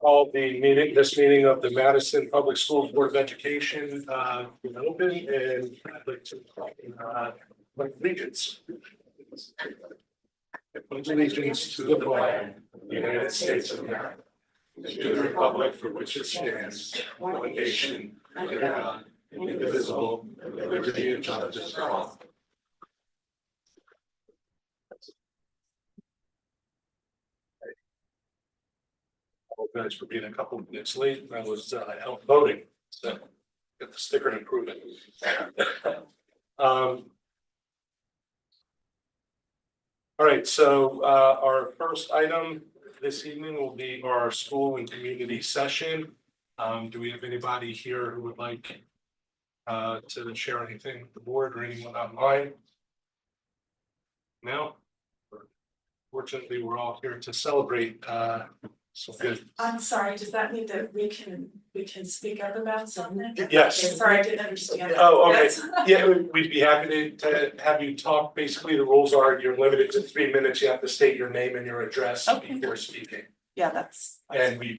Call this meeting of the Madison Public Schools Board of Education open, and I'd like to pledge allegiance. I pledge allegiance to the flag of the United States of America, and to the republic for which it stands, one nation, under God, indivisible, with liberty and justice for all. Apologize for being a couple of minutes late. I was out voting, so get the sticker to prove it. All right, so our first item this evening will be our school and community session. Do we have anybody here who would like to share anything with the board or anyone online? No? Fortunately, we're all here to celebrate. So good. I'm sorry, does that mean that we can speak up about something? Yes. Okay, sorry, I didn't understand. Oh, okay. That's- Yeah, we'd be happy to have you talk. Basically, the rules are you're limited to 3 minutes. You have to state your name and your address before speaking. Yeah, that's And we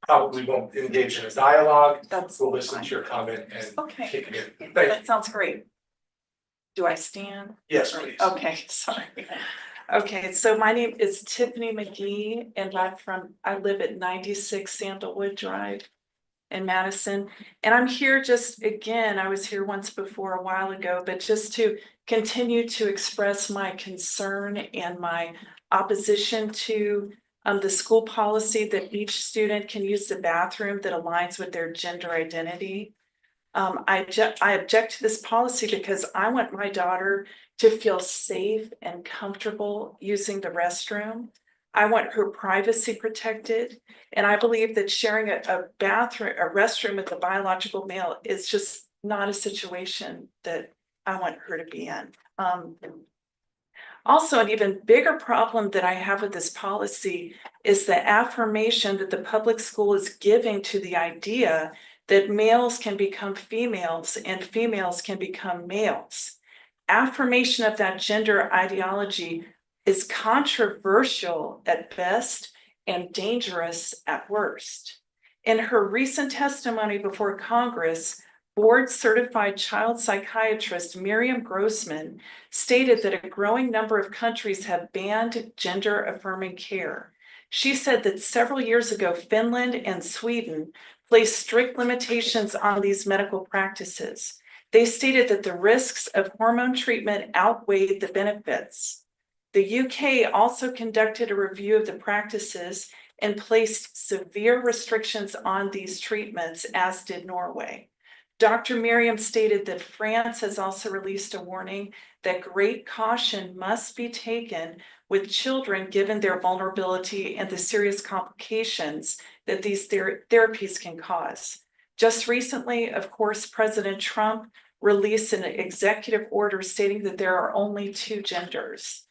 probably won't engage in a dialogue. We'll listen fine. to your comment and Okay, take it in. Thank you. that sounds great. Do I stand? Yes, please. Okay, sorry. Okay, so my name is Tiffany McGee and I live at 96 Sandalwood Drive in Madison. And I'm here just, again, I was here once before a while ago, but just to continue to express my concern and my opposition to the school policy that each student can use the bathroom that aligns with their gender identity. I object to this policy because I want my daughter to feel safe and comfortable using the restroom. I want her privacy protected. And I believe that sharing a restroom with a biological male is just not a situation that I want her to be in. Also, an even bigger problem that I have with this policy is the affirmation that the public school is giving to the idea that males can become females and females can become males. Affirmation of that gender ideology is controversial at best and dangerous at worst. In her recent testimony before Congress, board certified child psychiatrist Miriam Grossman stated that a growing number of countries have banned gender affirming care. She said that several years ago, Finland and Sweden placed strict limitations on these medical practices. They stated that the risks of hormone treatment outweighed the benefits. The UK also conducted a review of the practices and placed severe restrictions on these treatments, as did Norway. Dr. Miriam stated that France has also released a warning that great caution must be taken with children given their vulnerability and the serious complications that these therapies can cause. Just recently, of course, President Trump released an executive order stating that there are only 2 genders.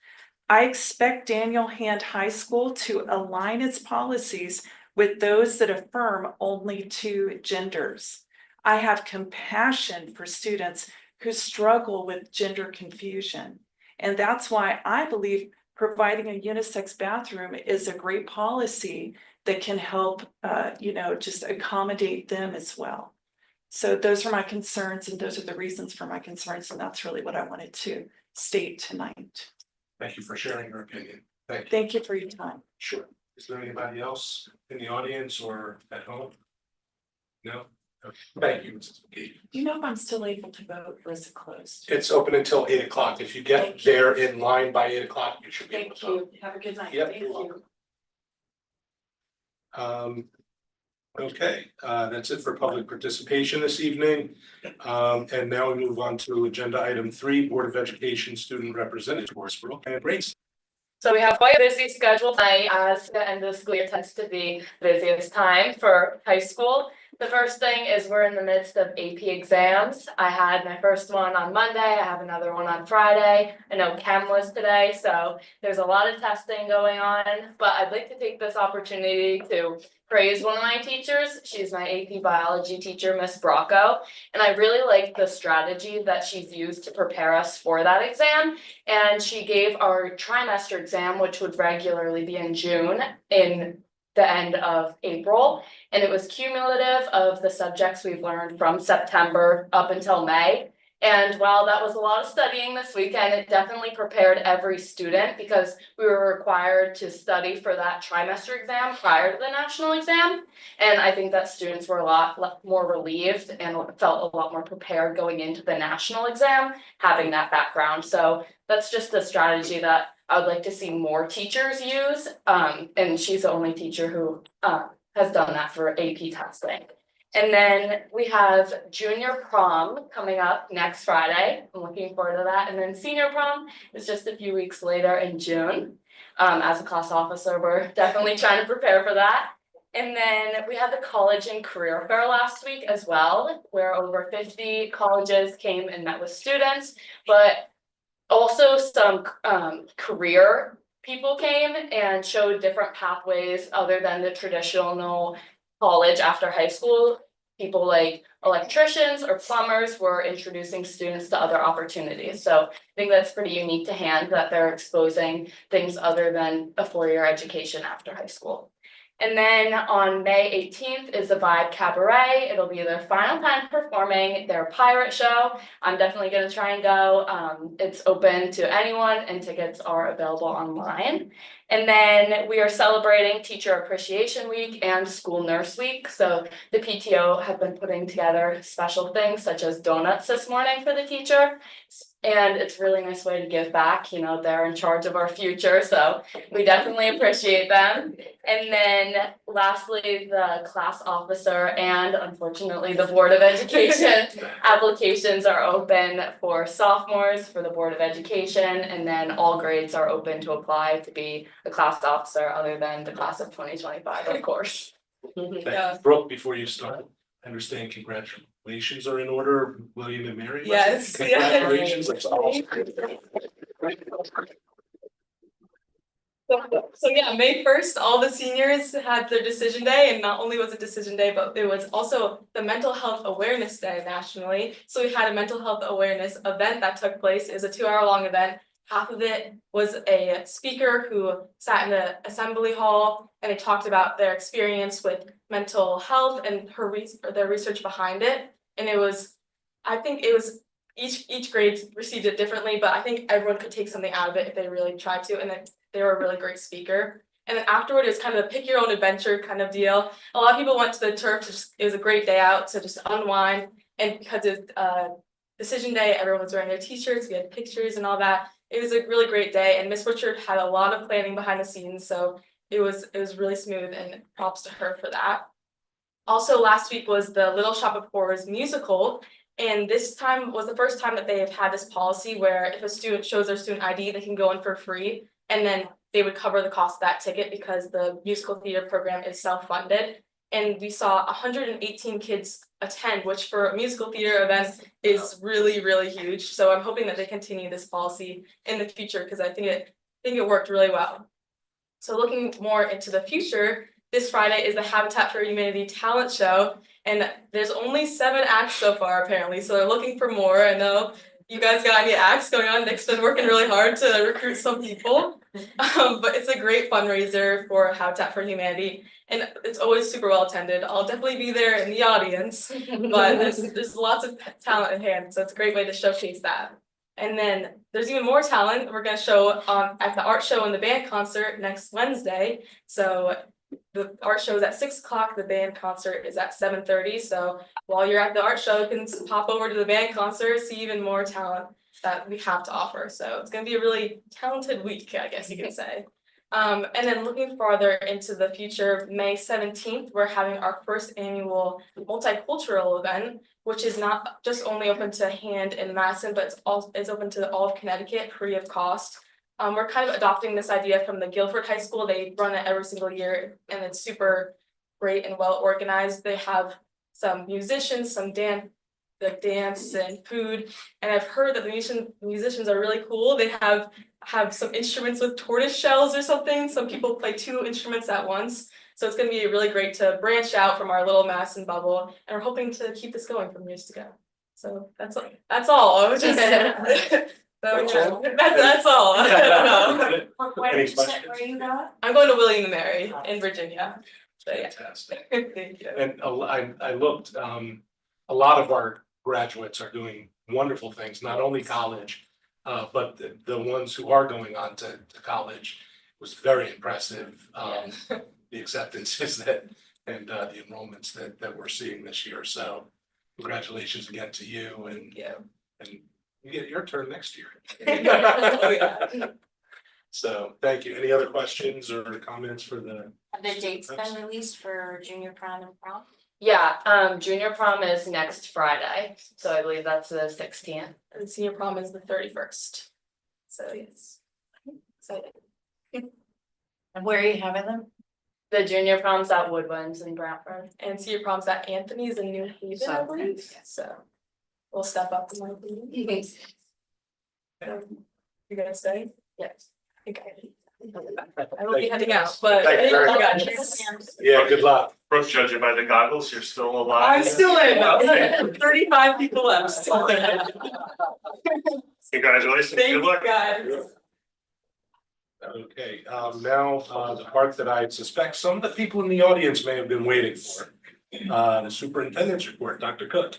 I expect Daniel Hand High School to align its policies with those that affirm only 2 genders. I have compassion for students who struggle with gender confusion. And that's why I believe providing a unisex bathroom is a great policy that can help, just accommodate them as well. So those are my concerns, and those are the reasons for my concerns, and that's really what I wanted to state tonight. Thank you for sharing your opinion. Thank you. Thank you for your time. Sure. Is there anybody else in the audience or at home? No? Okay. Thank you, Mrs. McGee. Do you know if I'm still able to vote, or is it closed? It's open until 8 o'clock. If you get there in line by 8 o'clock, you should be able Thank to vote. you. Have a good night. Yep, Thank you're you. welcome. Okay, that's it for public participation this evening. And now we move on to agenda item 3, Board of Education Student Representative, Horsebrook and Brace. So we have quite a busy schedule tonight, as the end of the school year tends to be the busiest time for high school. The first thing is we're in the midst of AP exams. I had my first one on Monday. I have another one on Friday. I know Chem was today, so there's a lot of testing going on. But I'd like to take this opportunity to praise one of my teachers. She's my AP biology teacher, Miss Bracco. And I really like the strategy that she's used to prepare us for that exam. And she gave our trimester exam, which would regularly be in June, in the end of April. And it was cumulative of the subjects we've learned from September up until May. And while that was a lot of studying this weekend, it definitely prepared every student because we were required to study for that trimester exam prior to the national exam. And I think that students were a lot more relieved and felt a lot more prepared going into the national exam, having that background. So that's just a strategy that I would like to see more teachers use. And she's the only teacher who has done that for AP testing. And then we have junior prom coming up next Friday. I'm looking forward to that. And then senior prom is just a few weeks later in June. As a class officer, we're definitely trying to prepare for that. And then we had the college and career fair last week as well, where over 50 colleges came and met with students, but also some career people came and showed different pathways other than the traditional college after high school. People like electricians or plumbers were introducing students to other opportunities. So I think that's pretty unique to hand that they're exposing things other than a four-year education after high school. And then on May 18th is the Vibe Cabaret. It'll be their final time performing their pirate show. I'm definitely going to try and go. It's open to anyone and tickets are available online. And then we are celebrating Teacher Appreciation Week and School Nurse Week. So the PTO have been putting together special things such as donuts this morning for the teacher. And it's a really nice way to give back. You know, they're in charge of our future, so we definitely appreciate them. And then lastly, the class officer and unfortunately the Board of Education applications are open for sophomores for the Board of Education, and then all grades are open to apply to be a class officer other than the class of 2025, of course. Thank you. Brooke, before you start, I understand congratulations are in order, William and Mary. Yes. Congratulations. That's awesome. So yeah, May 1st, all the seniors had their decision day, and not only was it decision day, but it was also the Mental Health Awareness Day nationally. So we had a mental health awareness event that took place. It was a 2-hour-long event. Half of it was a speaker who sat in the assembly hall and they talked about their experience with mental health and their research behind it. And it was, I think it was each grade received it differently, but I think everyone could take something out of it if they really tried to. And then they were a really great speaker. And then afterward, it was kind of a pick your own adventure kind of deal. A lot of people went to the turf it was a great day out to just unwind. And because it's decision day, everyone was wearing their t-shirts, we had pictures and all that. It was a really great day, and Miss Richard had a lot of planning behind the scenes, so it was really smooth, and props to her for that. Also, last week was the Little Shop of Horrors musical, and this time was the first time that they have had this policy where if a student shows their student ID, they can go in for free, and then they would cover the cost of that ticket because the musical theater program is self-funded. And we saw 118 kids attend, which for a musical theater event is really, really huge. So I'm hoping that they continue this policy in the future because I think it worked really well. So looking more into the future, this Friday is the Habitat for Humanity talent show, and there's only 7 acts so far apparently. So they're looking for more. I know you guys got any acts going on? Nick's been working really hard to recruit some people, but it's a great fundraiser for Habitat for Humanity. And it's always super well attended. I'll definitely be there in the audience, but there's lots of talent at hand, so it's a great way to showcase that. And then there's even more talent we're going to show at the art show and the band concert next Wednesday. So the art show is at 6 o'clock. The band concert is at 7:30. So while you're at the art show, you can pop over to the band concert, see even more talent that we have to offer. So it's going to be a really talented week, I guess you can say. And then looking farther into the future, May 17th, we're having our first annual multicultural event, which is not just only open to Hand and Madison, but it's open to all of Connecticut, free of cost. We're kind of adopting this idea from the Guilford High School. They run it every single year, and it's super great and well organized. They have some musicians, some dance and food, and I've heard that the musicians are really cool. They have some instruments with tortoise shells or something. Some people play 2 instruments at once, so it's going to be really great to branch out from our little Madison bubble, and we're hoping to keep this going for years to go. So that's all. I was just That's all? That's all. Any Where did you say, questions? where you going? I'm going to William and Mary in Virginia. So yeah, Fantastic. thank you. And I looked, a lot of our graduates are doing wonderful things, not only college, but the ones who are going on to college was very impressive. The acceptances that, and the enrollments that we're seeing this year. So congratulations again to you and you get your turn next year. Oh, yeah. So thank you. Any other questions or comments for the? Have the dates been released for junior prom and prom? Yeah, junior prom is next Friday, so I believe that's the 16th. And senior prom is the 31st. So yes. Excited. And where are you having them? The junior prom's at Woodwinds in Brantford. And senior prom's at Anthony's in New Haven, I believe. So we'll step up to New Haven. You gonna stay? Yes. Okay. I will be heading out, but Thank you very thank you much. guys. Yeah, good luck. Brooke, judging by the goggles, you're still alive. I'm still Okay. in, 35 people left. Congratulations, Thank good you luck. guys. Okay, now, the part that I suspect some of the people in the audience may have been waiting for. The superintendent's report, Dr. Cook.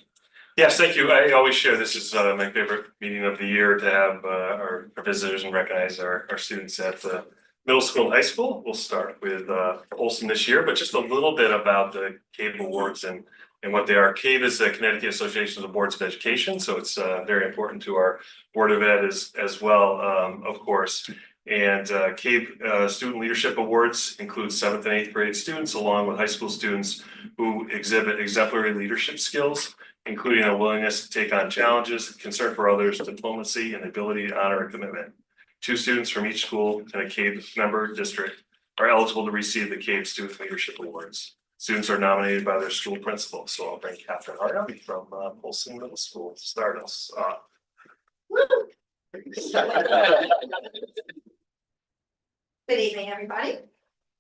Yes, thank you. I always share this is my favorite meeting of the year to have our visitors and recognize our students at the middle school and high school. We'll start with Olson this year, but just a little bit about the CAVE Awards and what they are. CAVE is the Connecticut Association of the Boards of Education, so it's very important to our Board of Ed as well, of course. And CAVE Student Leadership Awards include 7th and 8th grade students along with high school students who exhibit exemplary leadership skills, including a willingness to take on challenges, concern for others, diplomacy, and the ability to honor a commitment. 2 students from each school in a CAVE member district are eligible to receive the CAVE Student Leadership Awards. Students are nominated by their school principal. So I'll bring Catherine Hart up from Olson Middle School to start us off. Good evening, everybody.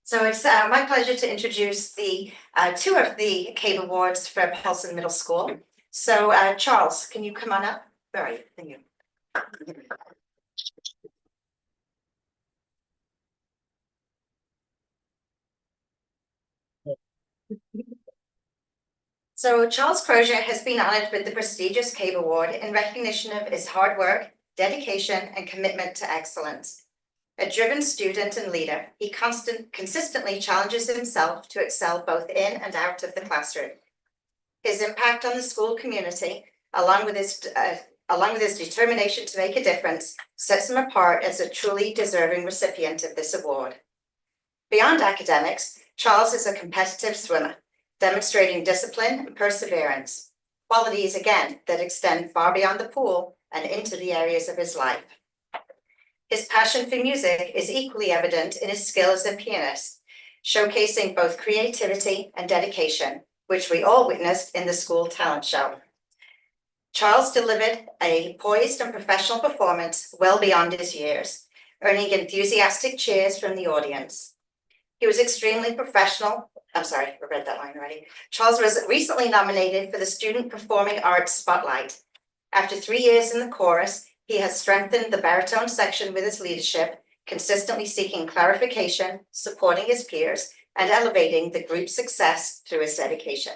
So it's my pleasure to introduce the 2 of the CAVE Awards for Paulson Middle School. So Charles, can you come on up? All right, thank you. So Charles Crozier has been honored with the prestigious CAVE Award in recognition of his hard work, dedication, and commitment to excellence. A driven student and leader, he consistently challenges himself to excel both in and out of the classroom. His impact on the school community, along with his determination to make a difference, sets him apart as a truly deserving recipient of this award. Beyond academics, Charles is a competitive swimmer, demonstrating discipline and perseverance, qualities again that extend far beyond the pool and into the areas of his life. His passion for music is equally evident in his skill as a pianist, showcasing both creativity and dedication, which we all witnessed in the school talent show. Charles delivered a poised and professional performance well beyond his years, earning enthusiastic cheers from the audience. He was extremely professional. I'm sorry, I read that line already. Charles was recently nominated for the Student Performing Arts Spotlight. After 3 years in the chorus, he has strengthened the baritone section with his leadership, consistently seeking clarification, supporting his peers, and elevating the group's success through his dedication.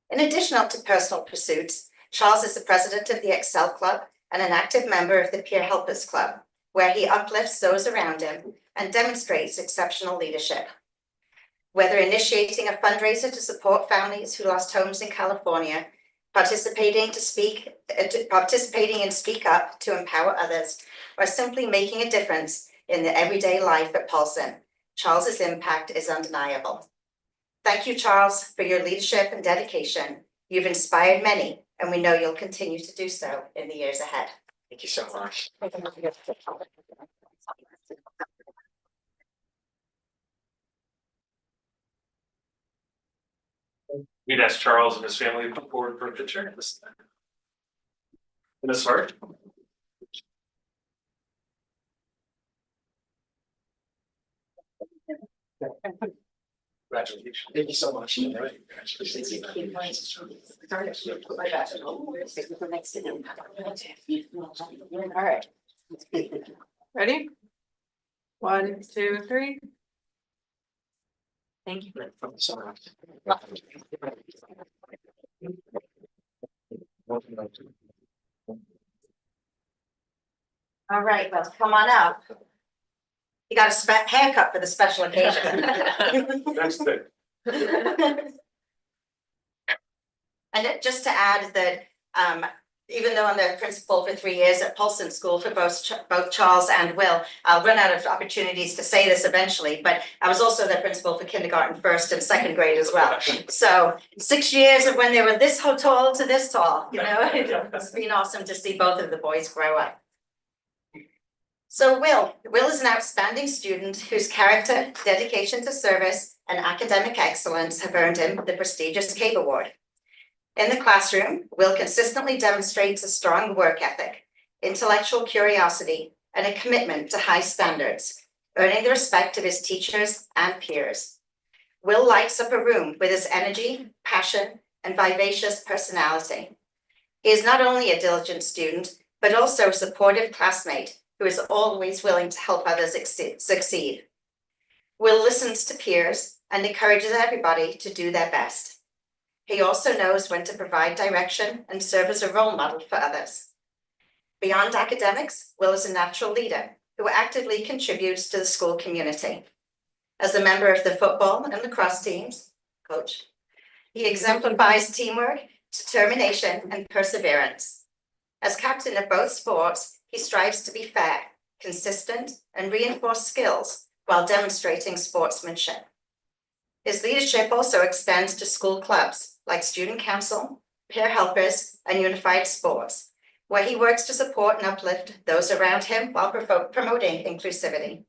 In addition to personal pursuits, Charles is the president of the Excel Club and an active member of the Peer Helpers Club, where he uplifts those around him and demonstrates exceptional leadership. Whether initiating a fundraiser to support families who lost homes in California, participating in Speak Up to empower others, or simply making a difference in the everyday life at Paulson, Charles's impact is undeniable. Thank you, Charles, for your leadership and dedication. You've inspired many, and we know you'll continue to do so in the years ahead. Thank you so much. We'd ask Charles and his family to come forward for a picture at this time. Ms. Hart. Congratulations. Thank you so much. All right. Ready? 1, 2, 3. Thank you. All right, well, come on up. You got a haircut for the special occasion. Next thing. And just to add that, even though I'm the principal for 3 years at Paulson School for both Charles and Will, I'll run out of opportunities to say this eventually, but I was also the principal for kindergarten, first and second grade as well. So 6 years of when they were this tall to this tall, you know, it's been awesome to see both of the boys grow up. So Will is an outstanding student whose character, dedication to service, and academic excellence have earned him the prestigious CABE Award. In the classroom, Will consistently demonstrates a strong work ethic, intellectual curiosity, and a commitment to high standards, earning the respect of his teachers and peers. Will lights up a room with his energy, passion, and vivacious personality. He is not only a diligent student, but also a supportive classmate who is always willing to help others succeed. Will listens to peers and encourages everybody to do their best. He also knows when to provide direction and serve as a role model for others. Beyond academics, Will is a natural leader who actively contributes to the school community. As a member of the football and lacrosse teams, coach, he exemplifies teamwork, determination, and perseverance. As captain of both sports, he strives to be fair, consistent, and reinforce skills while demonstrating sportsmanship. His leadership also extends to school clubs like Student Council, Peer Helpers, and Unified Sports, where he works to support and uplift those around him while promoting inclusivity.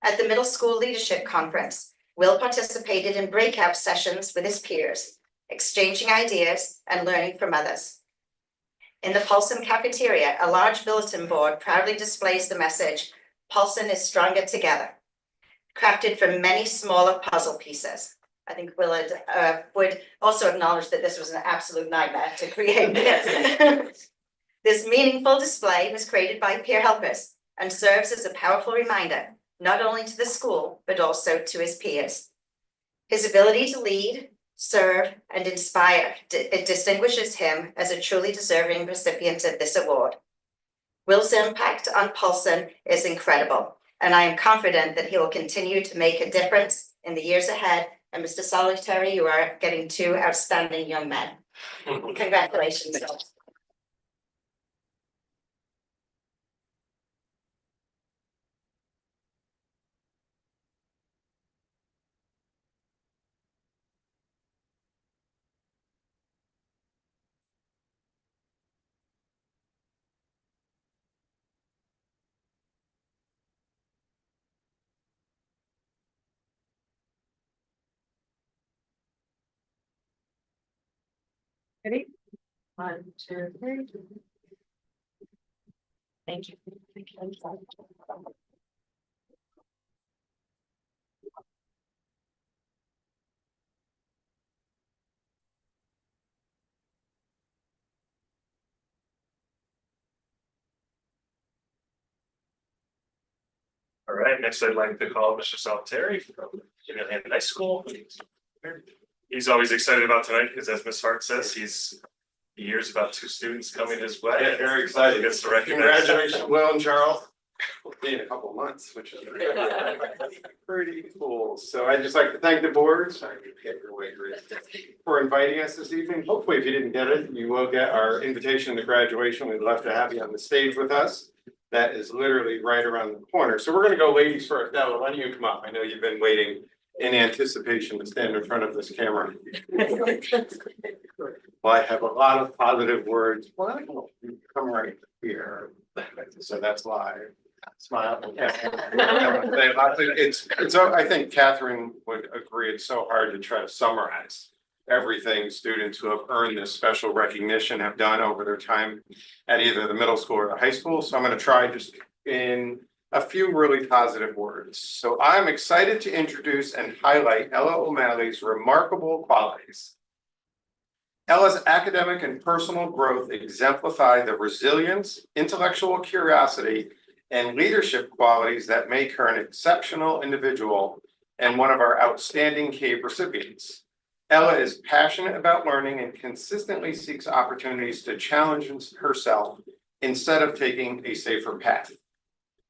At the Middle School Leadership Conference, Will participated in breakout sessions with his peers, exchanging ideas and learning from others. In the Paulson cafeteria, a large bulletin board proudly displays the message, "Paulson is stronger together," crafted from many smaller puzzle pieces. I think Will would also acknowledge that this was an absolute nightmare to create this. This meaningful display was created by Peer Helpers and serves as a powerful reminder, not only to the school, but also to his peers. His ability to lead, serve, and inspire it distinguishes him as a truly deserving recipient of this award. Will's impact on Paulson is incredible, and I am confident that he will continue to make a difference in the years ahead. And Mr. Solitary, you are getting 2 outstanding young men. Congratulations. Ready? 1, 2, 3. Thank you. All right, next I'd like to call Mr. Solitary from Junior High School. He's always excited about tonight because, as Ms. Hart says, he hears about 2 students coming his way. Yeah, very excited. Gets to recognize. Congratulations, Will and Charles. We'll be in a couple of months, which is pretty cool. So I'd just like to thank the board, sorry to get your way, for inviting us this evening. Hopefully, if you didn't get it, you will get our invitation to graduation. We'd love to have you on the stage with us. That is literally right around the corner. So we're gonna go ladies first. Now, why don't you come up? I know you've been waiting in anticipation to stand in front of this camera. Well, I have a lot of positive words. Well, you come right here. So that's why. Smile. It's, I think Catherine would agree, it's so hard to try to summarize everything students who have earned this special recognition have done over their time at either the middle school or the high school. So I'm going to try just in a few really positive words. So I'm excited to introduce and highlight Ella O'Malley's remarkable qualities. Ella's academic and personal growth exemplify the resilience, intellectual curiosity, and leadership qualities that make her an exceptional individual and one of our outstanding CAVE recipients. Ella is passionate about learning and consistently seeks opportunities to challenge herself instead of taking a safer path.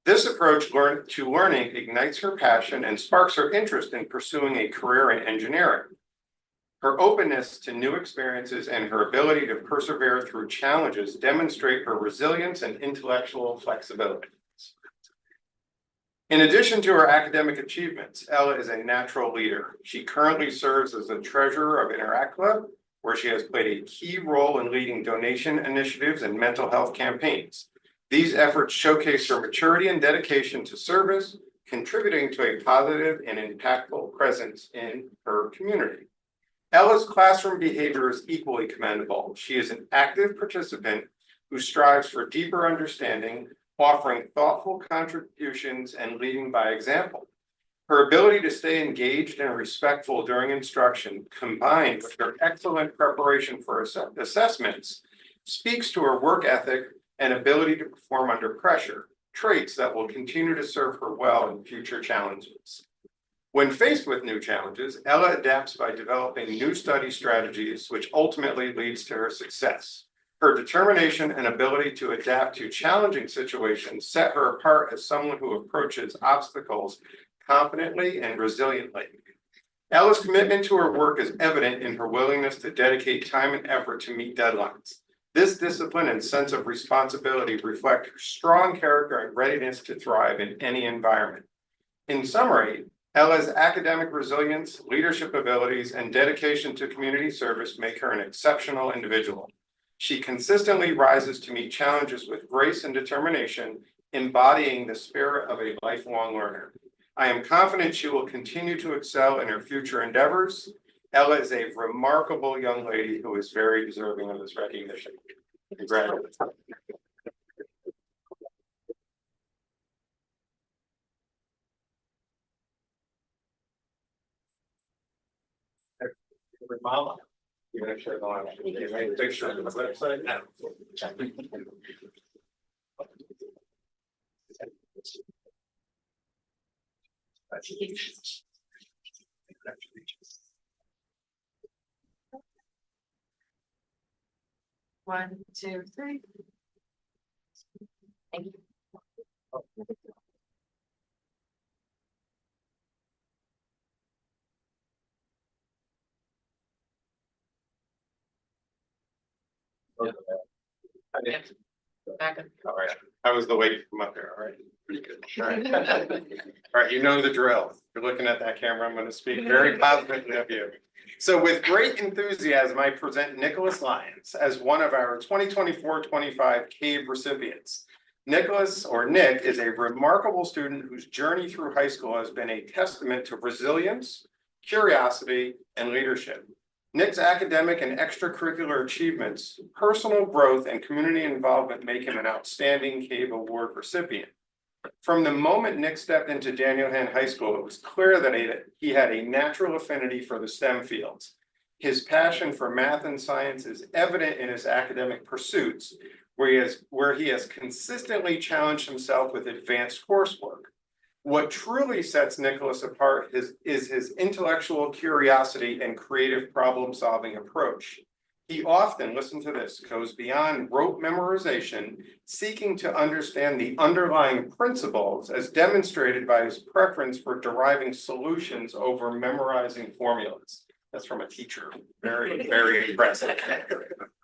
This approach to learning ignites her passion and sparks her interest in pursuing a career in engineering. Her openness to new experiences and her ability to persevere through challenges demonstrate her resilience and intellectual flexibility. In addition to her academic achievements, Ella is a natural leader. She currently serves as the treasurer of Interact Club, where she has played a key role in leading donation initiatives and mental health campaigns. These efforts showcase her maturity and dedication to service, contributing to a positive and impactful presence in her community. Ella's classroom behavior is equally commendable. She is an active participant who strives for deeper understanding, offering thoughtful contributions and leading by example. Her ability to stay engaged and respectful during instruction, combined with her excellent preparation for assessments, speaks to her work ethic and ability to perform under pressure, traits that will continue to serve her well in future challenges. When faced with new challenges, Ella adapts by developing new study strategies, which ultimately leads to her success. Her determination and ability to adapt to challenging situations set her apart as someone who approaches obstacles confidently and resiliently. Ella's commitment to her work is evident in her willingness to dedicate time and effort to meet deadlines. This discipline and sense of responsibility reflect her strong character and readiness to thrive in any environment. In summary, Ella's academic resilience, leadership abilities, and dedication to community service make her an exceptional individual. She consistently rises to meet challenges with grace and determination, embodying the spirit of a lifelong learner. I am confident she will continue to excel in her future endeavors. Ella is a remarkable young lady who is very deserving of this recognition. Congratulations. Mama, you're gonna share the line. You made a picture of the website now. One, two, three. Thank you. All right, how was the wait from up there? All right, pretty good. All right. All right, you know the drill. If you're looking at that camera, I'm going to speak very positively of you. So with great enthusiasm, I present Nicholas Lyons as one of our 2024-25 CAVE recipients. Nicholas, or Nick, is a remarkable student whose journey through high school has been a testament to resilience, curiosity, and leadership. Nick's academic and extracurricular achievements, personal growth, and community involvement make him an outstanding CAVE Award recipient. From the moment Nick stepped into Daniel Hand High School, it was clear that he had a natural affinity for the STEM fields. His passion for math and science is evident in his academic pursuits, where he has consistently challenged himself with advanced coursework. What truly sets Nicholas apart is his intellectual curiosity and creative problem-solving approach. He often, listen to this, goes beyond rote memorization, seeking to understand the underlying principles as demonstrated by his preference for deriving solutions over memorizing formulas. That's from a teacher. Very, very impressive.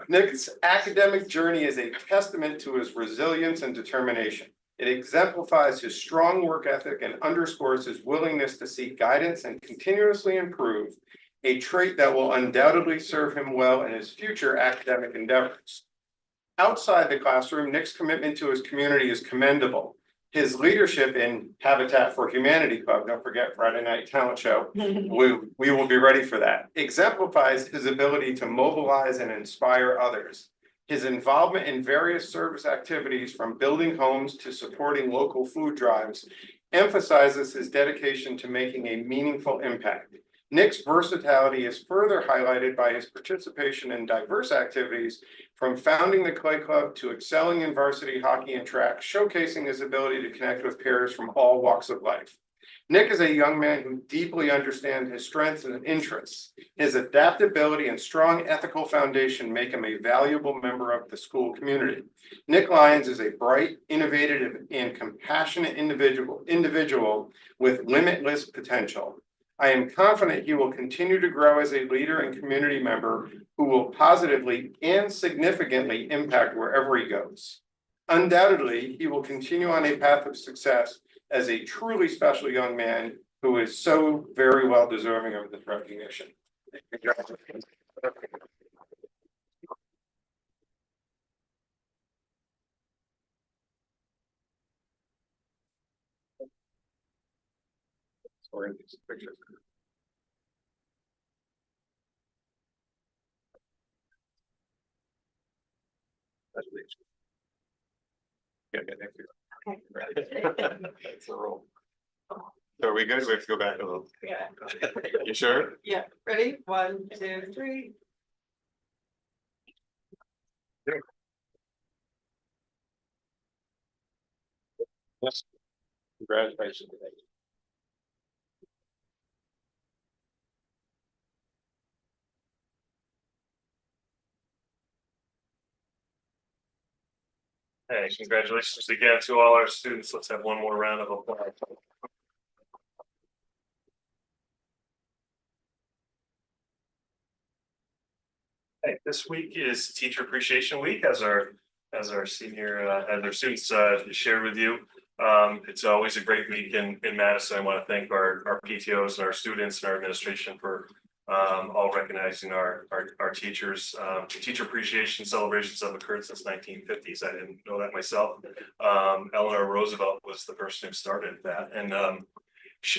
Nick's academic journey is a testament to his resilience and determination. It exemplifies his strong work ethic and underscores his willingness to seek guidance and continuously improve, a trait that will undoubtedly serve him well in his future academic endeavors. Outside the classroom, Nick's commitment to his community is commendable. His leadership in Habitat for Humanity Club, don't forget Friday night talent show, we will be ready for that, exemplifies his ability to mobilize and inspire others. His involvement in various service activities, from building homes to supporting local food drives, emphasizes his dedication to making a meaningful impact. Nick's versatility is further highlighted by his participation in diverse activities, from founding the Clay Club to excelling in varsity hockey and track, showcasing his ability to connect with peers from all walks of life. Nick is a young man who deeply understands his strengths and interests. His adaptability and strong ethical foundation make him a valuable member of the school community. Nick Lyons is a bright, innovative, and compassionate individual with limitless potential. I am confident he will continue to grow as a leader and community member who will positively and significantly impact wherever he goes. Undoubtedly, he will continue on a path of success as a truly special young man who is so very well deserving of this recognition. Congratulations. Sorry, these pictures. Yeah, thank you. That's the roll. So are we good? We have to go back a little. Yeah. You sure? Yeah, ready? 1, 2, 3. Yes. Congratulations. Hey, congratulations again to all our students. Let's have one more round of applause. Hey, this week is Teacher Appreciation Week, as our students shared with you. It's always a great week in Madison. I want to thank our PTOs and our students and our administration for all recognizing our teachers. Teacher appreciation celebrations have occurred since 1950s. I didn't know that myself. Eleanor Roosevelt was the person who started that, and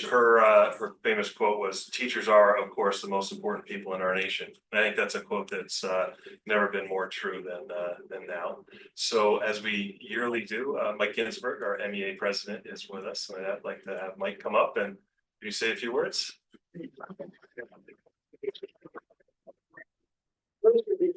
her famous quote was, "Teachers are, of course, the most important people in our nation." And I think that's a quote that's never been more true than now. So as we yearly do, Mike Ginsberg, our MEA president, is with us, and I'd like to have Mike come up and you say a few words.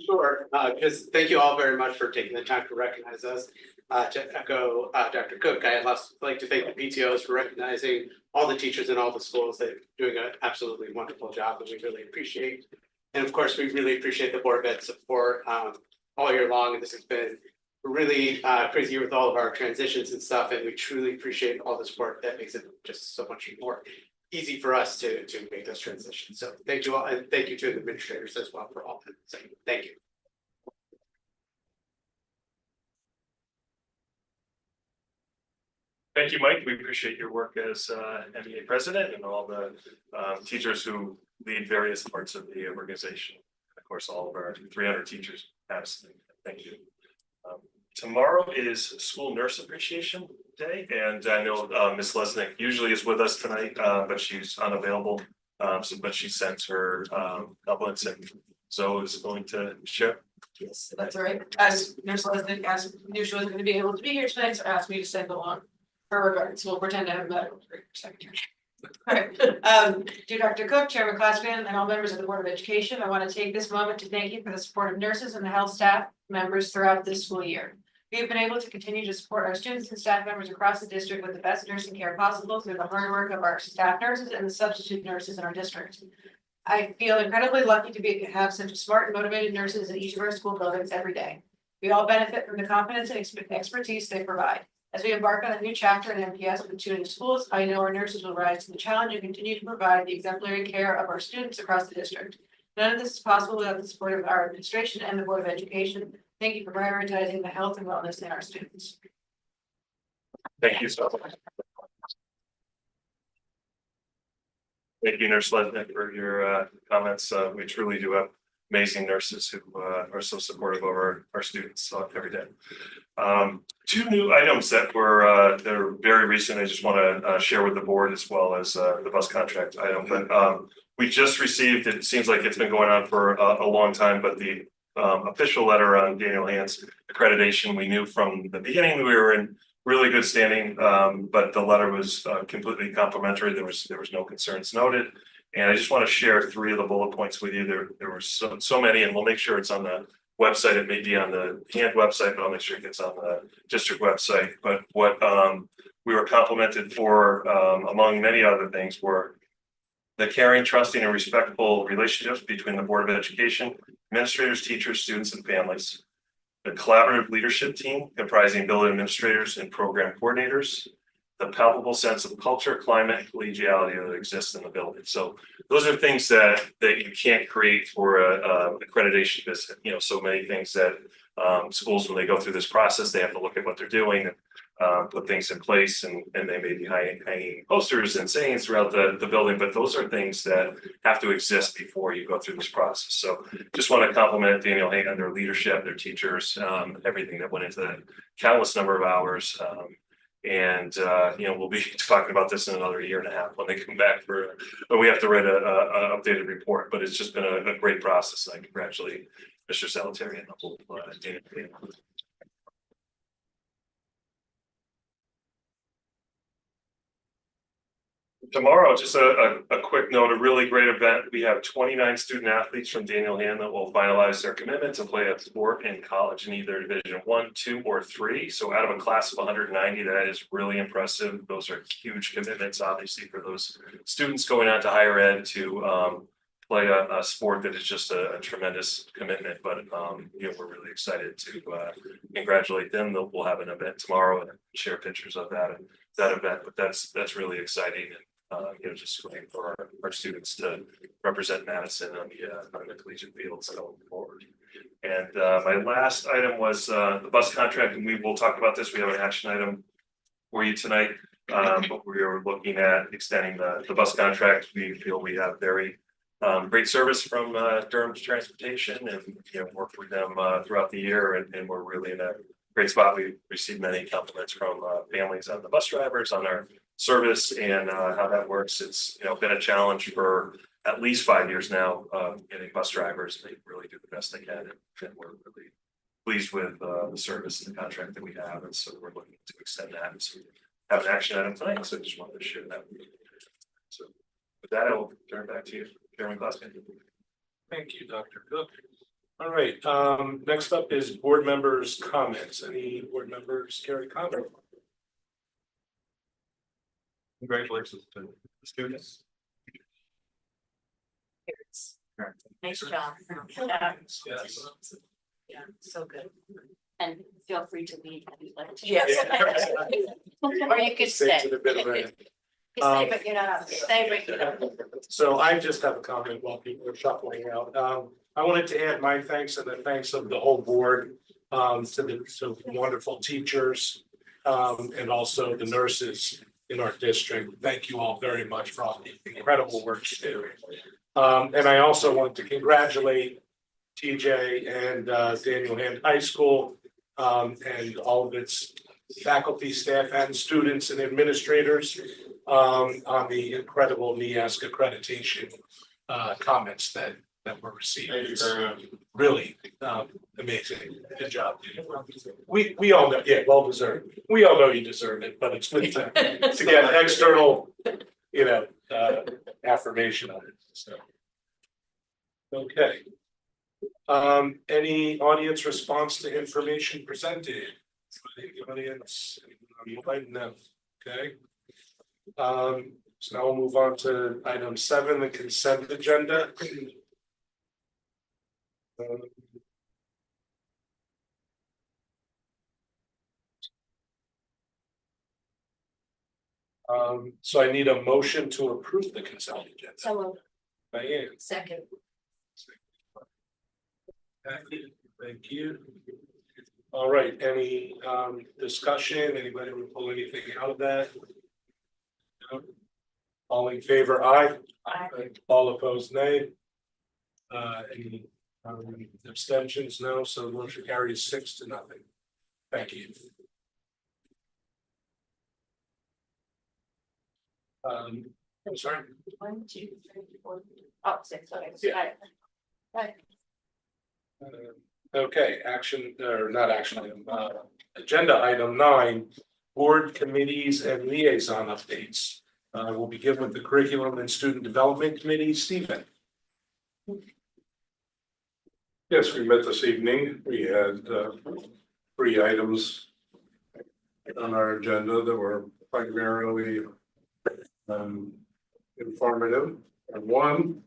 Sure, just thank you all very much for taking the time to recognize us. To echo Dr. Cook, I'd like to thank the PTOs for recognizing all the teachers in all the schools. They're doing an absolutely wonderful job, and we really appreciate. And of course, we really appreciate the Board of Ed support all year long. And this has been a really crazy year with all of our transitions and stuff, and we truly appreciate all the support. That makes it just so much more easy for us to make those transitions. So thank you all, and thank you to the administrators as well for all that. So thank you. Thank you, Mike. We appreciate your work as MEA president and all the teachers who lead various parts of the organization. Of course, all of our 300 teachers. Absolutely. Thank you. Tomorrow is School Nurse Appreciation Day, and I know Ms. Lesnick usually is with us tonight, but she's unavailable. But she sent her compliments, and Zoe is going to share. Yes, that's all right. As Nurse Lesnick knew she wasn't going to be able to be here tonight, so asked me to send along her regards. We'll pretend to have met her for a second. All right. To Dr. Cook, Chairman Classman, and all members of the Board of Education, I want to take this moment to thank you for the support of nurses and the health staff members throughout this school year. We have been able to continue to support our students and staff members across the district with the best nursing care possible through the hard work of our staff nurses and the substitute nurses in our district. I feel incredibly lucky to have such smart and motivated nurses in each of our school buildings every day. We all benefit from the confidence and expertise they provide. As we embark on a new chapter in MPS with 2 new schools, I know our nurses will rise to the challenge and continue to provide the exemplary care of our students across the district. None of this is possible without the support of our administration and the Board of Education. Thank you for prioritizing the health and wellness in our students. Thank you so much. Thank you, Nurse Lesnick, for your comments. We truly do have amazing nurses who are so supportive of our students every day. 2 new items that were they're very recent. I just want to share with the board, as well as the bus contract item. But we just received, it seems like it's been going on for a long time, but the official letter on Daniel Hand's accreditation. We knew from the beginning we were in really good standing, but the letter was completely complimentary. There was no concerns noted. And I just want to share 3 of the bullet points with you. There were so many, and we'll make sure it's on the website. It may be on the Hand website, but I'll make sure it gets on the district website. But what we were complimented for, among many other things, were the caring, trusting, and respectful relationships between the Board of Education, administrators, teachers, students, and families. The collaborative leadership team comprising building administrators and program coordinators. The palpable sense of culture, climate, and collegiality that exists in the building. So those are things that you can't create for a accreditation visit. You know, so many things that schools, when they go through this process, they have to look at what they're doing and put things in place, and they may be hanging posters and sayings throughout the building, but those are things that have to exist before you go through this process. So just want to compliment Daniel Hand on their leadership, their teachers, everything that went into that countless number of hours. And you know, we'll be talking about this in another year and a half when they come back we have to write a updated report, but it's just been a great process. I congratulate Mr. Salvatore and the whole Daniel Hand. Tomorrow, just a quick note, a really great event. We have 29 student athletes from Daniel Hand that will finalize their commitment to play a sport in college in either Division 1, 2, or 3. So out of a class of 190, that is really impressive. Those are huge commitments, obviously, for those students going on to higher ed to play a sport that is just a tremendous commitment. But you know, we're really excited to congratulate them. We'll have an event tomorrow and share pictures of that event. But that's really exciting. And you know, just great for our students to represent Madison on the collegiate fields going forward. And my last item was the bus contract, and we will talk about this. We have an action item for you tonight, but we are looking at extending the bus contract. We feel we have very great service from Durham Transportation, and you know, worked with them throughout the year, and we're really in a great spot. We received many compliments from families on the bus drivers on our service and how that works. It's, you know, been a challenge for at least 5 years now, getting bus drivers. They really do the best they can, and we're really pleased with the service and the contract that we have, and so we're looking to extend that. And so we have an action item tonight, so I just wanted to share that with you. So with that, I will turn it back to you, Chairman Glassman. Thank you, Dr. Cook. All right, next up is board members' comments. Any board members carry comment? Congratulations to the students. Nice job. Yes. Yeah, so good. And feel free to leave if you'd like to. Yes. Or you could stay. Stays in a bit of a- You stay, but you're not out. Stay, but you're not. So I just have a comment while people are shuffling out. I wanted to add my thanks and the thanks of the whole board to the wonderful teachers and also the nurses in our district. Thank you all very much for all the incredible work you do. And I also want to congratulate TJ and Daniel Hand High School and all of its faculty, staff, and students and administrators on the incredible NEASC accreditation comments that were received. Thank you very much. Really amazing. Good job. We all know, yeah, well deserved. We all know you deserve it, but it's good to get external, you know, affirmation on it. So. Okay. Any audience response to information presented? The audience, no. Okay. So now we'll move on to item 7, the consent agenda. So I need a motion to approve the consent agenda. So Diane. second. Thank you. All right, any discussion? Anybody will pull anything out of that? No? All in favor, aye. Aye. All opposed, nay. Any abstentions? No, so motion carries 6-0. Thank you. I'm sorry. 1, 2, 3, 4. Oh, 6. Okay. Yeah. All right. All right. Okay, action, or not action item, agenda item 9, board committees and liaison updates. We'll begin with the Curriculum and Student Development Committee. Stephen. Yes, we met this evening. We had 3 items on our agenda that were primarily informative. And one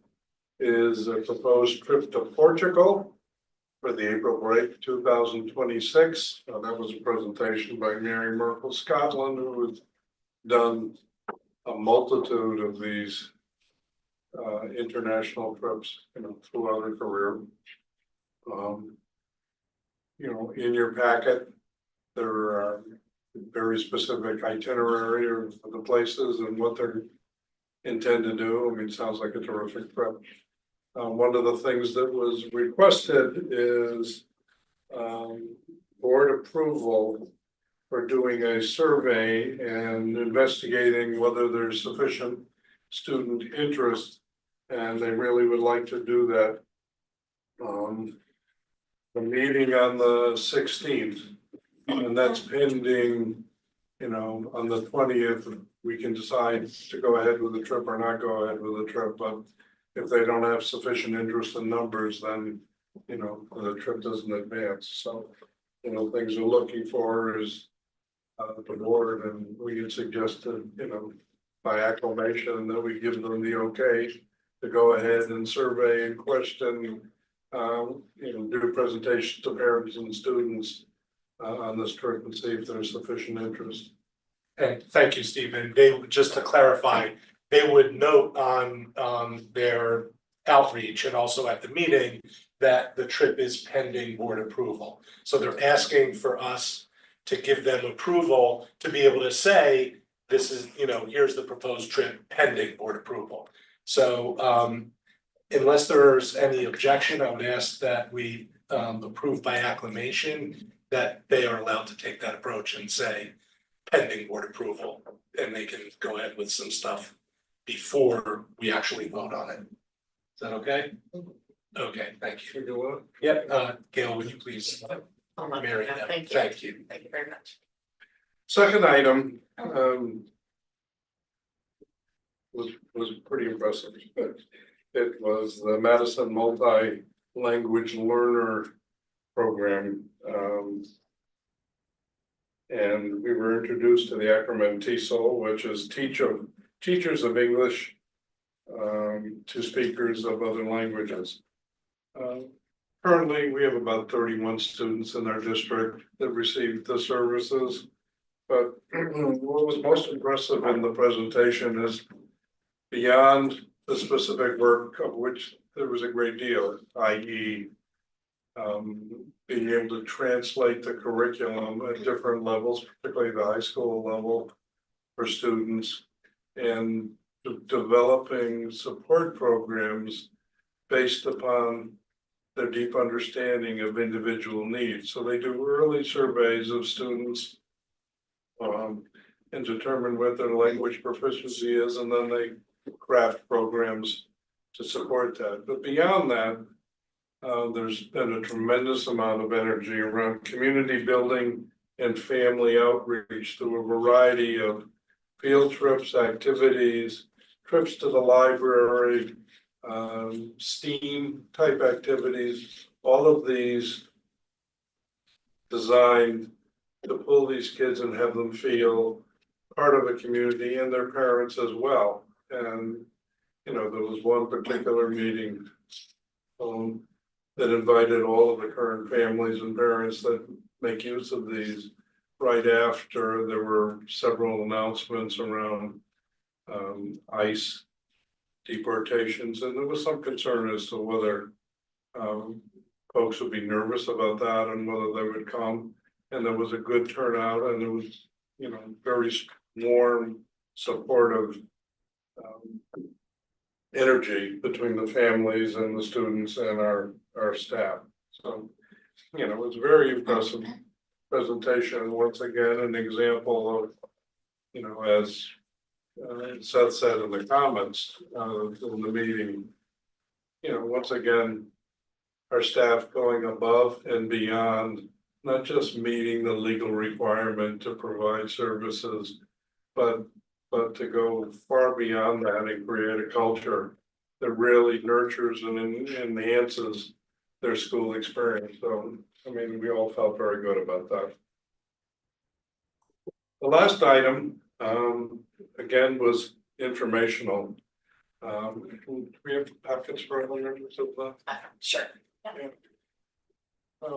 is a proposed trip to Portugal for the April break 2026. That was a presentation by Mary Merkel Scotland, who has done a multitude of these international trips, throughout her career. In your packet, there are very specific itinerary of the places and what they're intend to do. I mean, it sounds like a terrific trip. One of the things that was requested is board approval for doing a survey and investigating whether there's sufficient student interest, and they really would like to do that. The meeting on the 16th, and that's pending, on the 20th, we can decide to go ahead with the trip or not go ahead with the trip, but if they don't have sufficient interest in numbers, then, the trip doesn't advance, so, things we're looking for is the board, and we had suggested, by acclamation, that we give them the okay to go ahead and survey and question, do presentations to parents and students on this trip and see if there's sufficient interest. And thank you, Stephen. Just to clarify, they would note on their outreach and also at the meeting that the trip is pending board approval. So they're asking for us to give them approval to be able to say, this is, here's the proposed trip pending board approval. So unless there's any objection, I would ask that we approve by acclamation that they are allowed to take that approach and say pending board approval, and they can go ahead with some stuff before we actually vote on it. Is that okay? Okay, thank you. Yep, Gail, would you please? Mary, Thank you. thank you. Thank you very much. Second item was pretty impressive. It was the Madison Multi-Language Learner Program. And we were introduced to the acronym TESOL, which is Teachers of English to Speakers of Other Languages. Currently, we have about 31 students in our district that receive the services. But what was most impressive in the presentation is beyond the specific work, of which there was a great deal, i.e. Being able to translate the curriculum at different levels, particularly the high school level for students, and developing support programs based upon their deep understanding of individual needs. So they do early surveys of students and determine what their language proficiency is, and then they craft programs to support that. But beyond that, there's been a tremendous amount of energy around community building and family outreach through a variety of field trips, activities, trips to the library, STEAM type activities, all of these designed to pull these kids and have them feel part of a community and their parents as well. And, there was one particular meeting that invited all of the current families and parents that make use of these. Right after, there were several announcements around ICE deportations, and there was some concern as to whether folks would be nervous about that and whether they would come. And there was a good turnout, and it was, very warm, supportive energy between the families and the students and our staff. So, it was a very impressive presentation. Once again, an example of, as Seth said in the comments in the meeting, once again, our staff going above and beyond, not just meeting the legal requirement to provide services, but to go far beyond that and create a culture that really nurtures and enhances their school experience. So, I mean, we all felt very good about that. The last item, again, was informational. Do we have packets for earlier? Sure.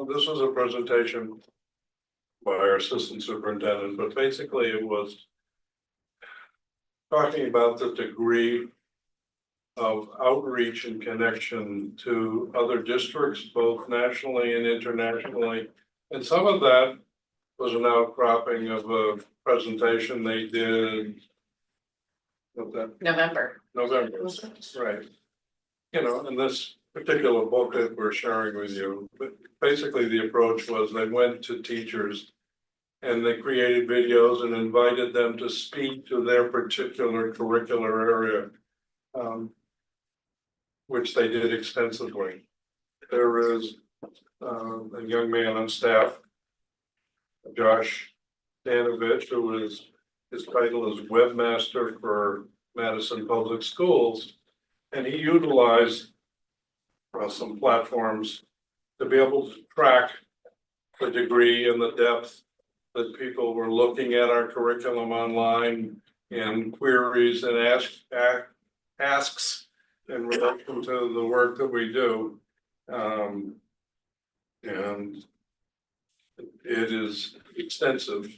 This was a presentation by our assistant superintendent, but basically it was talking about the degree of outreach and connection to other districts, both nationally and internationally. And some of that was an outcropping of a presentation they did. November. Right. You know, and this particular book that we're sharing with you, but basically the approach was they went to teachers and they created videos and invited them to speak to their particular curricular area, which they did extensively. There is a young man on staff, Josh Danovich, who is, his title is webmaster for Madison Public Schools, and he utilized some platforms to be able to track the degree and the depth that people were looking at our curriculum online and queries and asks in relation to the work that we do. And it is extensive.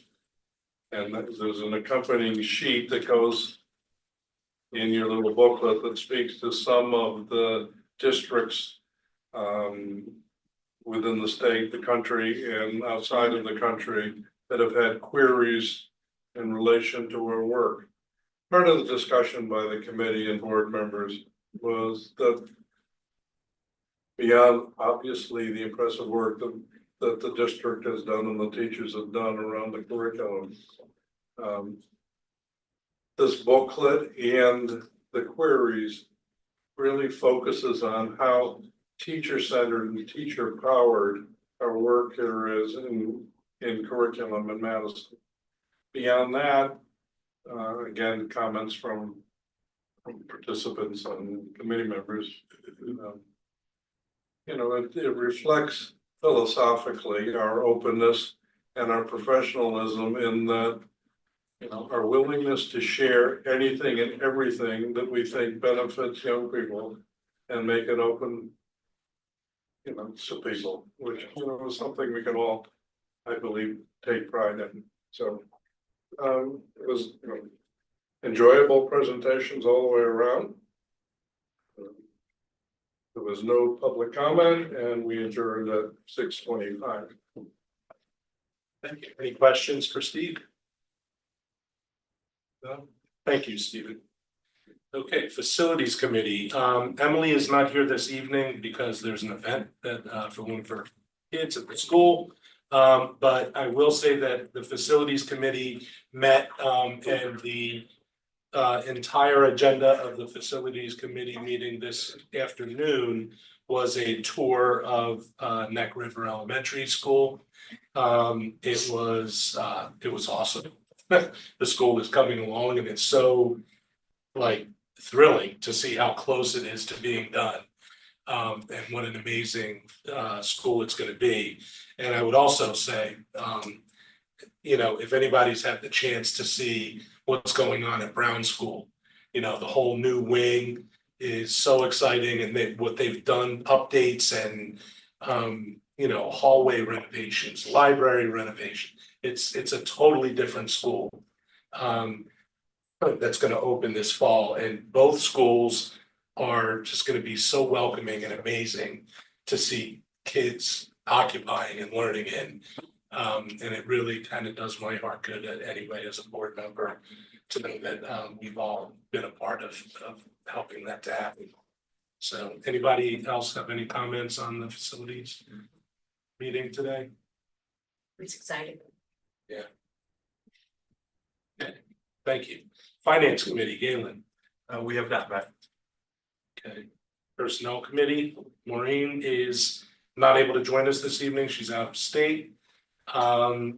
And there's an accompanying sheet that goes in your little booklet that speaks to some of the districts within the state, the country, and outside of the country that have had queries in relation to our work. Part of the discussion by the committee and board members was that beyond obviously the impressive work that the district has done and the teachers have done around the curriculum, this booklet and the queries really focuses on how teacher-centered and teacher-powered our work here is in curriculum in Madison. Beyond that, again, comments from participants and committee members, you know, it reflects philosophically our openness and our professionalism in that, you know, our willingness to share anything and everything that we think benefits young people and make it open, you know, to people, which, you know, is something we can all, I believe, take pride in. So it was, you know, enjoyable presentations all the way around. There was no public comment and we adjourned at 6:25. Thank you. Any questions for Steve? No? Thank you, Stephen. Okay, Facilities Committee. Emily is not here this evening because there's an event that for one of her kids at the school. But I will say that the Facilities Committee met and the entire agenda of the Facilities Committee meeting this afternoon was a tour of Neck River Elementary School. It was awesome. The school is coming along and it's so like thrilling to see how close it is to being done. And what an amazing school it's going to be. And I would also say, you know, if anybody's had the chance to see what's going on at Brown School, you know, the whole new wing is so exciting, and what they've done, updates and you know, hallway renovations, library renovation. It's a totally different school that's going to open this fall, and both schools are just going to be so welcoming and amazing to see kids occupying and learning in. And it really kind of does my heart good anyway as a board member to know that we've all been a part of helping that to happen. So anybody else have any comments on the facilities meeting today? It's exciting. Yeah. Okay, thank you. Finance Committee, Galen. We have not met. Okay, Personnel Committee. Maureen is not able to join us this evening. She's out of state.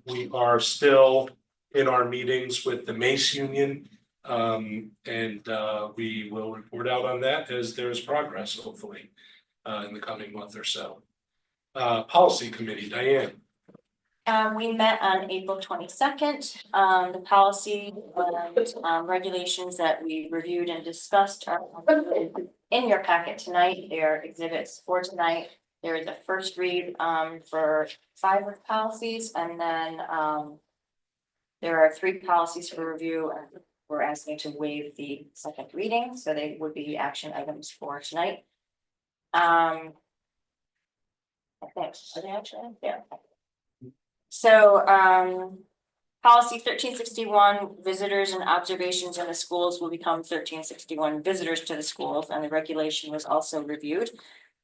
We are still in our meetings with the Mace Union. And we will report out on that as there is progress, hopefully, in the coming month or so. Policy Committee, Diane. We met on April 22nd. The policy and regulations that we reviewed and discussed are in your packet tonight. They are exhibits for tonight. There is a first read for 5 of policies, and then there are 3 policies for review, and we're asking to waive the second reading, so they would be action items for tonight. I think, are they action? Yeah. So, policy 1361, visitors and observations in the schools will become 1361, visitors to the schools, and the regulation was also reviewed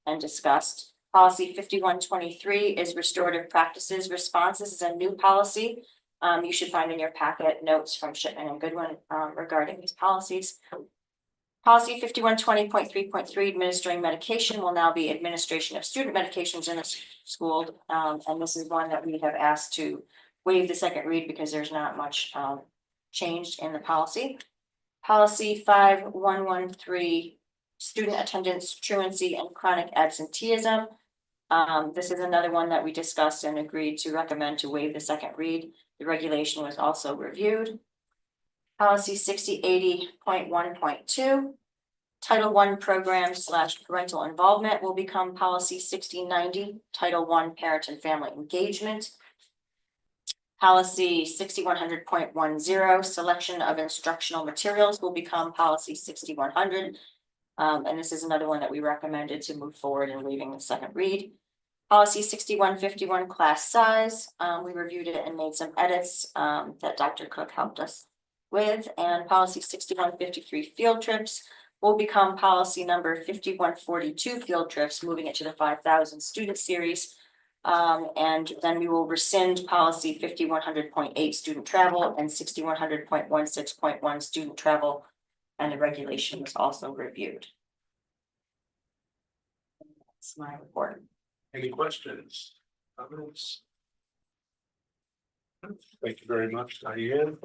and discussed. Policy 5123 is restorative practices responses. This is a new policy. You should find in your packet notes from Shipman and Goodwin regarding these policies. Policy 5120.3.3, administering medication, will now be administration of student medications in the school. And this is one that we have asked to waive the second read because there's not much changed in the policy. Policy 5113, student attendance truancy and chronic absenteeism. This is another one that we discussed and agreed to recommend to waive the second read. The regulation was also reviewed. Policy 6080.1.2, Title I program / parental involvement will become policy 6090, Title I parent and family engagement. Policy 6100.10, selection of instructional materials will become policy 6100. And this is another one that we recommended to move forward in waiving the second read. Policy 6151, class size. We reviewed it and made some edits that Dr. Cook helped us with. And policy 6153, field trips, will become policy number 5142, field trips, moving it to the 5,000 student series. And then we will rescind policy 5100.8, student travel, and 6100.16.1, student travel, and the regulation was also reviewed. That's my report. Any questions? Comments? Thank you very much, Diane.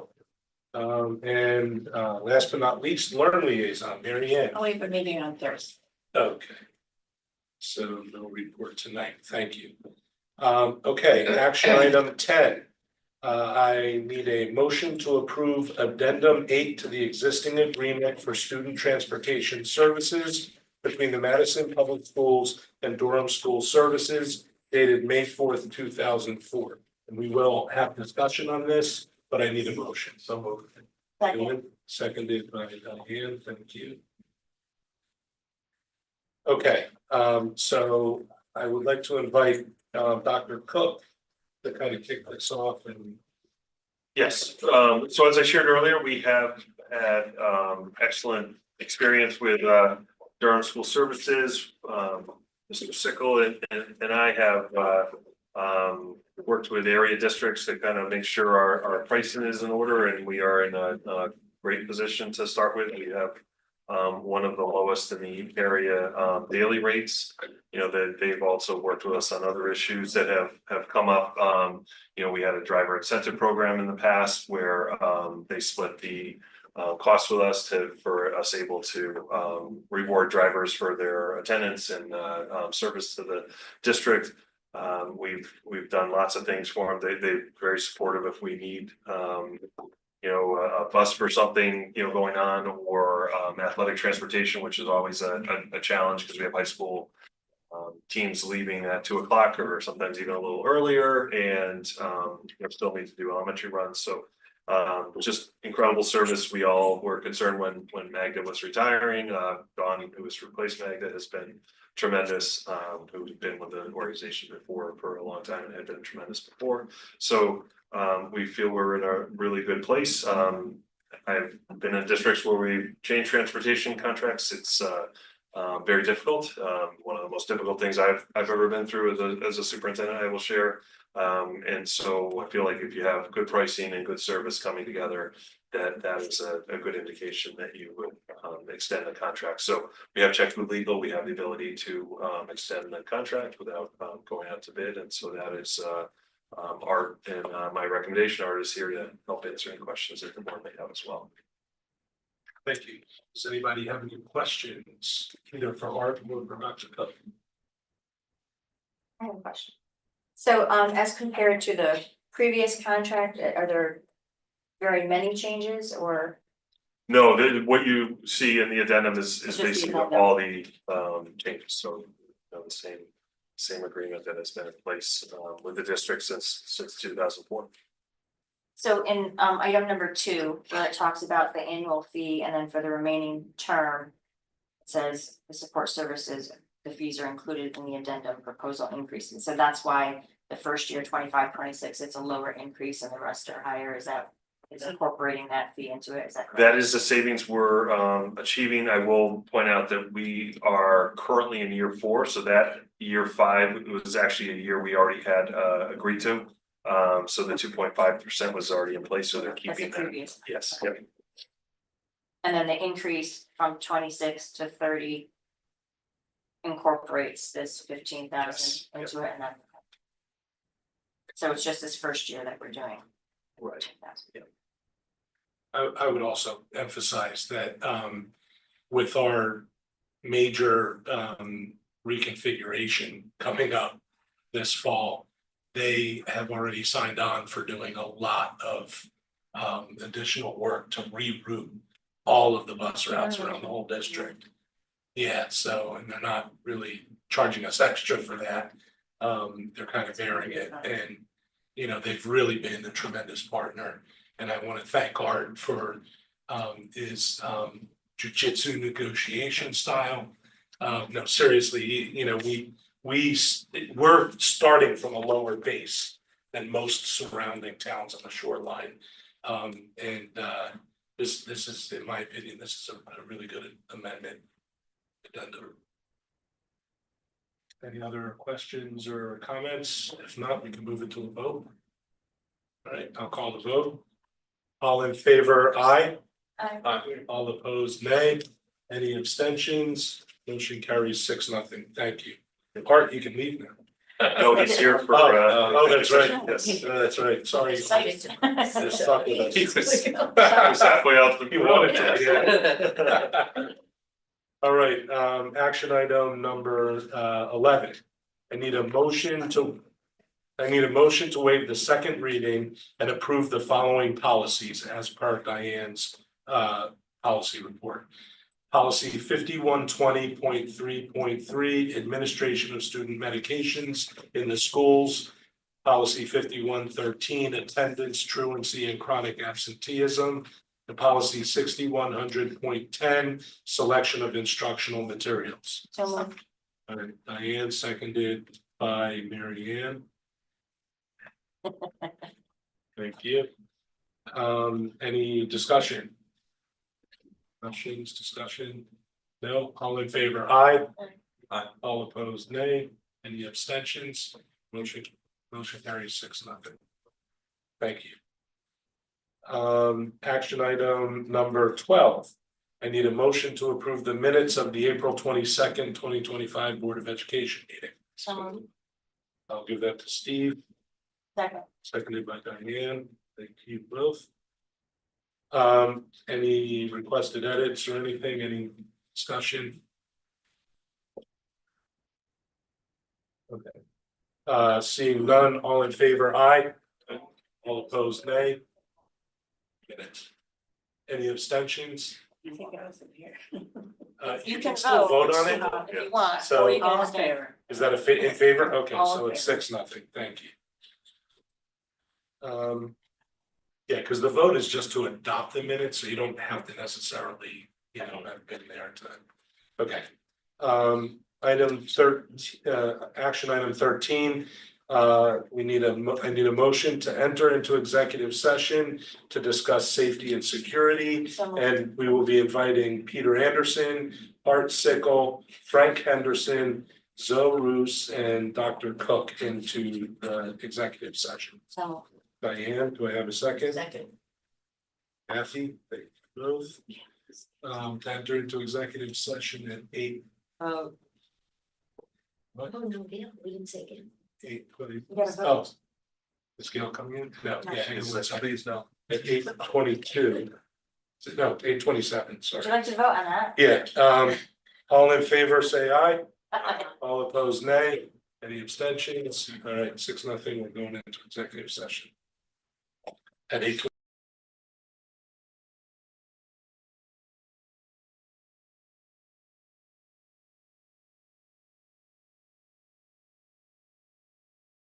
And last but not least, Learn Liaison, Mary Ann. I'll leave the meeting on Thursday. Okay. So no report tonight. Thank you. Okay, action item 10. I need a motion to approve addendum 8 to the existing agreement for student transportation services between the Madison Public Schools and Durham School Services dated May 4th, 2004. And we will have discussion on this, but I need a motion. So moved. Seconded by Diane. Thank you. Okay, so I would like to invite Dr. Cook to kind of kick this off. And yes, so as I shared earlier, we have had excellent experience with Durham School Services. Mr. Sickle and I have worked with area districts to kind of make sure our pricing is in order, and we are in a great position to start with. We have one of the lowest in the area daily rates. You know, that they've also worked with us on other issues that have come up. You know, we had a driver incentive program in the past where they split the cost with us for us able to reward drivers for their attendance and service to the district. We've done lots of things for them. They're very supportive if we need you know, a bus for something, you know, going on, or athletic transportation, which is always a challenge because we have high school teams leaving at 2 o'clock or sometimes even a little earlier, and you know, still need to do elementary runs. So just incredible service. We all were concerned when Magda was retiring. Dawn, who has replaced Magda, has been tremendous, who's been with the organization before for a long time and had been tremendous before. So we feel we're in a really good place. I've been in districts where we change transportation contracts. It's very difficult. One of the most difficult things I've ever been through as a superintendent, I will share. And so I feel like if you have good pricing and good service coming together, that is a good indication that you would extend the contract. So we have checked with legal, we have the ability to extend the contract without going out to bid, and so that is Art, and my recommendation, Art is here to help answer any questions that the board may have as well. Thank you. Does anybody have any questions, either for Art or for Dr. Cook? I have a question. So, as compared to the previous contract, are there very many changes or? No, what you see in the addendum is Just the basically addendum. all the changes, so the same agreement that has been in place with the district since 2004. So in item number 2, where it talks about the annual fee and then for the remaining term. It says the support services, the fees are included in the addendum proposal increases, so that's why the first year 25-26, it's a lower increase and the rest are higher, is that? Is incorporating that fee into it, is that correct? That is the savings we're achieving. I will point out that we are currently in year 4, so that year 5 was actually a year we already had agreed to. So the 2.5% was already in place, so they're That's keeping the that. previous. Yes, yep. And then the increase from 26 to 30 incorporates this 15,000 Yes, yep. into it, and then. So it's just this first year that we're doing. Right. 15,000. I would also emphasize that with our major reconfiguration coming up this fall, they have already signed on for doing a lot of additional work to reroute all of the bus routes around the whole district. Yeah, so, and they're not really charging us extra for that. They're kind of bearing it, and you know, they've really been a tremendous partner. And I want to thank Art for his jujitsu negotiation style. No, seriously, you know, we're starting from a lower base than most surrounding towns on the shoreline. This is, in my opinion, this is a really good amendment. Addendum. Any other questions or comments? If not, we can move it to a vote. All right, I'll call the vote. All in favor, aye. Aye. All opposed, nay. Any abstentions? Motion carries 6-0. Thank you. Art, you can leave now. No, he's here for. Oh, that's right. Yes. That's right. Sorry. Excited. You're stuck with us. He's halfway out the. You wanted to, yeah. All right, action item number 11. I need a motion to waive the second reading and approve the following policies as per Diane's policy report. Policy 5120.3.3, administration of student medications in the schools. Policy 5113, attendance, truancy, and chronic absenteeism. And policy 6100.10, selection of instructional materials. So moved. All right, Diane, seconded by Mary Ann. Thank you. Any discussion? Questions, discussion? No, all in favor, aye. Aye. All opposed, nay. Any abstentions? Motion carries 6-0. Thank you. Action item number 12. I need a motion to approve the minutes of the April 22nd, 2025 Board of Education meeting. So moved. I'll give that to Steve, Second. seconded by Diane. Thank you both. Any requested edits or anything, any discussion? Okay. Seeing none, all in favor, aye. All opposed, nay. Minutes. Any abstentions? I think I wasn't here. You can still vote on it. If you want. So- or you can abstain. Is that in favor? Okay, All in so it's 6-0. Thank you. Yeah, because the vote is just to adopt the minutes, so you don't have to necessarily, you know, have been there to. Okay. Action item 13. I need a motion to enter into executive session to discuss safety and security. So moved. And we will be inviting Peter Anderson, Art Sickle, Frank Henderson, Zoe Roos, and Dr. Cook into the executive session. So moved. Diane, do I have a second? Second. Kathy, thank you both. To enter into executive session at Oh, what? Oh, no, we didn't say again. 8:20. you gotta vote. Oh. Is Gail coming in? No, yeah, hang on one second. Please no. At 8:22. No, 8:27, Would you sorry. like to vote on that? Yeah, all in favor, say aye. All opposed, nay. Any abstentions? All right, 6-0, we're going into executive session. At 8:20.